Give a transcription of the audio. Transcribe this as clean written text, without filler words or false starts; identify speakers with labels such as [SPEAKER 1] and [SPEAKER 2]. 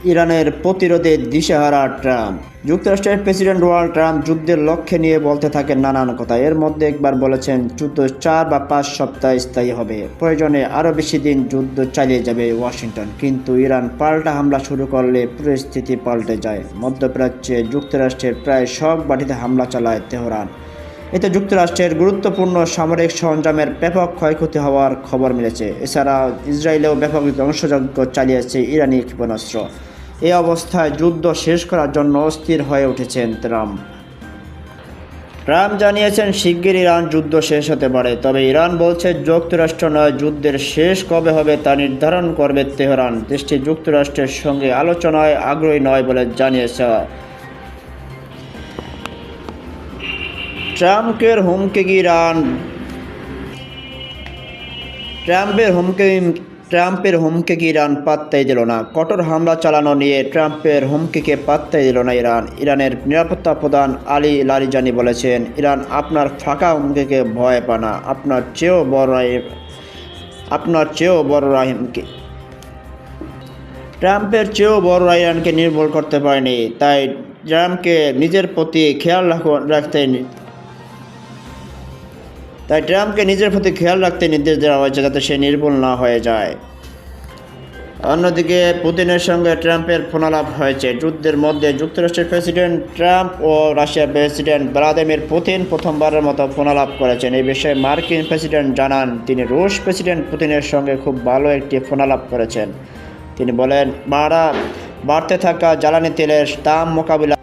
[SPEAKER 1] ইরানের প্রতিরোধে দিশেহারা ট্রাম্প। যুক্তরাষ্ট্রের প্রেসিডেন্ট ডোনাল্ড ট্রাম্প যুদ্ধের লক্ষ্যে নিয়ে বলতে থাকেন নানান কথা। এর মধ্যে একবার বলেছেন যুদ্ধ 4 বা 5 সপ্তাহ স্থায়ী হবে, প্রয়োজনে আরও বেশি দিন যুদ্ধ চালিয়ে যাবে ওয়াশিংটন। কিন্তু ইরান পাল্টা হামলা শুরু করলে পরিস্থিতি পাল্টে যায়। মধ্যপ্রাচ্যে যুক্তরাষ্ট্রের প্রায় সব ঘাঁটিতে হামলা চালায় তেহরান। এতে যুক্তরাষ্ট্রের গুরুত্বপূর্ণ সামরিক সরঞ্জামের ব্যাপক ক্ষয়ক্ষতি হওয়ার খবর মিলেছে। এছাড়া ইসরায়েলেও ব্যাপক ধ্বংসযজ্ঞ চালিয়েছে ইরানি ক্ষেপণাস্ত্র। এই অবস্থায় যুদ্ধ শেষ করার জন্য অস্থির হয়ে উঠেছেন ট্রাম্প। জানিয়েছেন শিগগির ইরান যুদ্ধ শেষ হতে পারে, তবে ইরান বলছে যুক্তরাষ্ট্র নয়, যুদ্ধের শেষ কবে হবে তা নির্ধারণ করবে তেহরান। দেশটি যুক্তরাষ্ট্রের সঙ্গে আলোচনায় আগ্রহী নয় বলে জানিয়েছে। ট্রাম্পের হুমকি ইরান ট্রাম্পের হুমকিকে ইরান পাত্তাই দিল না। কঠোর হামলা চালানো নিয়ে ট্রাম্পের হুমকিকে পাত্তাই দিল না ইরান। ইরানের নিরাপত্তা প্রধান আলী লারিজানি বলেছেন, ইরান আপনার ফাঁকা হুমকিকে ভয় পায় না, আপনার চেয়েও বড় হুমকি। ট্রাম্পের চেয়েও বড় ইরানকে নির্মূল করতে পারেনি, তাই ট্রাম্পকে নিজের প্রতি খেয়াল রাখতে নির্দেশ দেওয়া হয়েছে, যাতে সে নির্মূল না হয়ে যায়। অন্যদিকে পুতিনের সঙ্গে ট্রাম্পের ফোনালাপ হয়েছে। যুদ্ধের মধ্যে যুক্তরাষ্ট্রের প্রেসিডেন্ট ট্রাম্প ও রাশিয়ার প্রেসিডেন্ট ভ্লাদিমির পুতিন প্রথমবারের মতো ফোনালাপ করেছেন। এই বিষয়ে মার্কিন প্রেসিডেন্ট জানান, তিনি রুশ প্রেসিডেন্ট পুতিনের সঙ্গে খুব ভালো একটি ফোনালাপ করেছেন। তিনি বলেন, বাড়তে থাকা জ্বালানি তেলের দাম মোকাবিলা